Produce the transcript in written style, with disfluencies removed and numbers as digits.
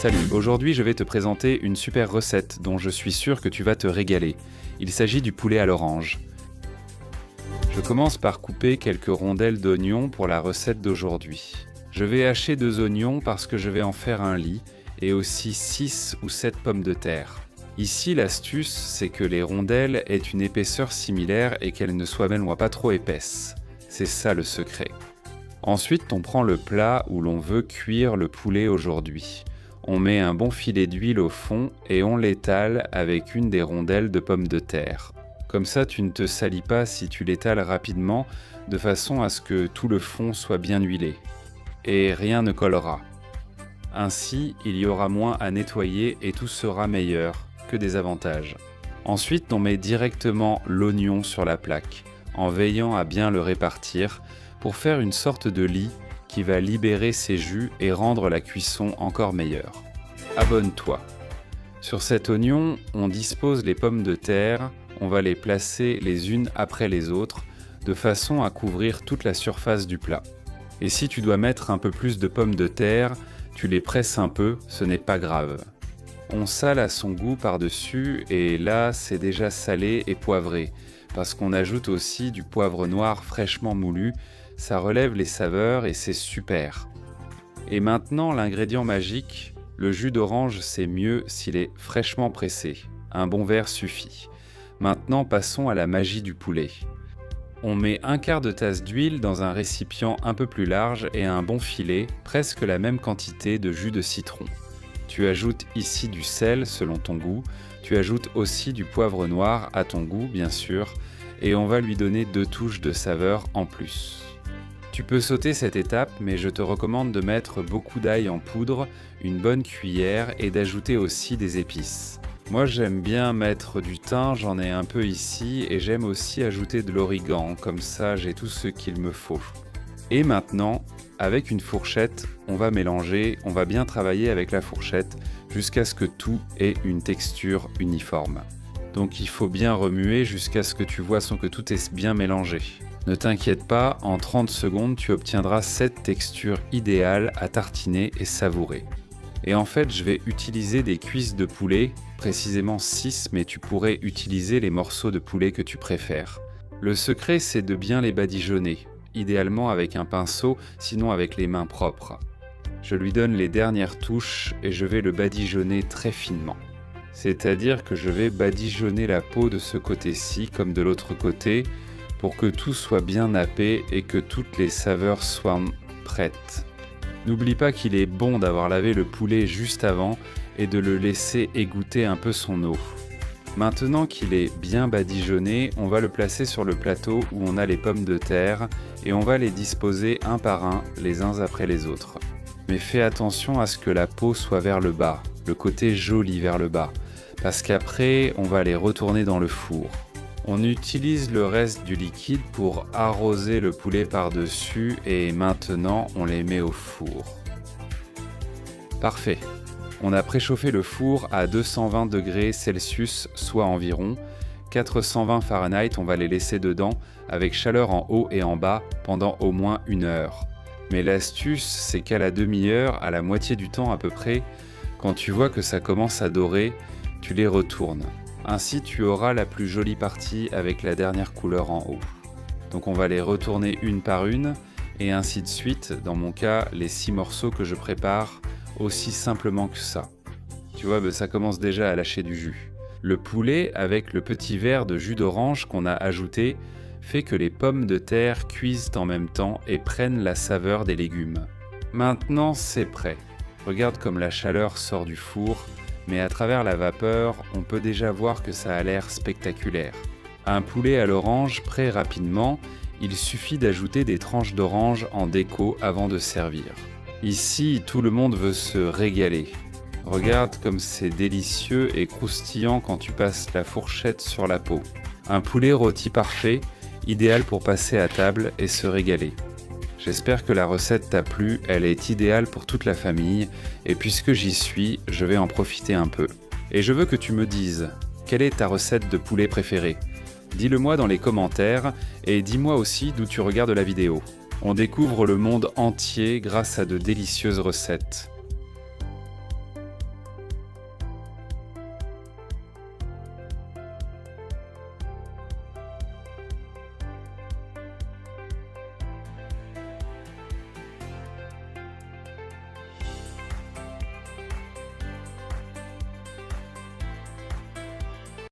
Salut, aujourd'hui je vais te présenter une super recette dont je suis sûr que tu vas te régaler. Il s'agit du poulet à l'orange. Je commence par couper quelques rondelles d'oignons pour la recette d'aujourd'hui. Je vais hacher 2 oignons parce que je vais en faire un lit et aussi 6 ou 7 pommes de terre. Ici l'astuce c'est que les rondelles aient une épaisseur similaire et qu'elles ne soient même pas trop épaisses. C'est ça le secret. Ensuite on prend le plat où l'on veut cuire le poulet aujourd'hui. On met un bon filet d'huile au fond et on l'étale avec une des rondelles de pommes de terre. Comme ça, tu ne te salis pas si tu l'étales rapidement, de façon à ce que tout le fond soit bien huilé. Et rien ne collera. Ainsi, il y aura moins à nettoyer et tout sera meilleur, que des avantages. Ensuite, on met directement l'oignon sur la plaque, en veillant à bien le répartir, pour faire une sorte de lit qui va libérer ses jus et rendre la cuisson encore meilleure. Abonne-toi. Sur cet oignon, on dispose les pommes de terre, on va les placer les unes après les autres, de façon à couvrir toute la surface du plat. Et si tu dois mettre un peu plus de pommes de terre, tu les presses un peu, ce n'est pas grave. On sale à son goût par-dessus et là, c'est déjà salé et poivré, parce qu'on ajoute aussi du poivre noir fraîchement moulu. Ça relève les saveurs et c'est super. Et maintenant, l'ingrédient magique, le jus d'orange, c'est mieux s'il est fraîchement pressé. Un bon verre suffit. Maintenant, passons à la magie du poulet. On met 1/4 de tasse d'huile dans un récipient un peu plus large et un bon filet, presque la même quantité de jus de citron. Tu ajoutes ici du sel selon ton goût. Tu ajoutes aussi du poivre noir à ton goût, bien sûr, et on va lui donner 2 touches de saveur en plus. Tu peux sauter cette étape, mais je te recommande de mettre beaucoup d'ail en poudre, une bonne cuillère et d'ajouter aussi des épices. Moi j'aime bien mettre du thym, j'en ai un peu ici, et j'aime aussi ajouter de l'origan, comme ça j'ai tout ce qu'il me faut. Et maintenant, avec une fourchette, on va mélanger, on va bien travailler avec la fourchette jusqu'à ce que tout ait une texture uniforme. Donc il faut bien remuer jusqu'à ce que tu vois que tout est bien mélangé. Ne t'inquiète pas, en 30 secondes, tu obtiendras cette texture idéale à tartiner et savourer. Et en fait, je vais utiliser des cuisses de poulet, précisément 6, mais tu pourrais utiliser les morceaux de poulet que tu préfères. Le secret, c'est de bien les badigeonner, idéalement avec un pinceau, sinon avec les mains propres. Je lui donne les dernières touches et je vais le badigeonner très finement. C'est-à-dire que je vais badigeonner la peau de ce côté-ci comme de l'autre côté, pour que tout soit bien nappé et que toutes les saveurs soient prêtes. N'oublie pas qu'il est bon d'avoir lavé le poulet juste avant et de le laisser égoutter un peu son eau. Maintenant qu'il est bien badigeonné, on va le placer sur le plateau où on a les pommes de terre et on va les disposer un par un, les uns après les autres. Mais fais attention à ce que la peau soit vers le bas, le côté joli vers le bas, parce qu'après on va les retourner dans le four. On utilise le reste du liquide pour arroser le poulet par-dessus et maintenant on les met au four. Parfait. On a préchauffé le four à 220 degrés Celsius, soit environ 420 Fahrenheit. On va les laisser dedans avec chaleur en haut et en bas pendant au moins 1 heure. Mais l'astuce, c'est qu'à la demi-heure, à la moitié du temps à peu près, quand tu vois que ça commence à dorer, tu les retournes. Ainsi, tu auras la plus jolie partie avec la dernière couleur en haut. Donc on va les retourner une par une, et ainsi de suite, dans mon cas, les 6 morceaux que je prépare, aussi simplement que ça. Tu vois, ça commence déjà à lâcher du jus. Le poulet, avec le petit verre de jus d'orange qu'on a ajouté, fait que les pommes de terre cuisent en même temps et prennent la saveur des légumes. Maintenant, c'est prêt. Regarde comme la chaleur sort du four, mais à travers la vapeur, on peut déjà voir que ça a l'air spectaculaire. Un poulet à l'orange prêt rapidement, il suffit d'ajouter des tranches d'orange en déco avant de servir. Ici, tout le monde veut se régaler. Regarde comme c'est délicieux et croustillant quand tu passes la fourchette sur la peau. Un poulet rôti parfait, idéal pour passer à table et se régaler. J'espère que la recette t'a plu, elle est idéale pour toute la famille, et puisque j'y suis, je vais en profiter un peu. Et je veux que tu me dises, quelle est ta recette de poulet préférée ? Dis-le-moi dans les commentaires, et dis-moi aussi d'où tu regardes la vidéo. On découvre le monde entier grâce à de délicieuses recettes.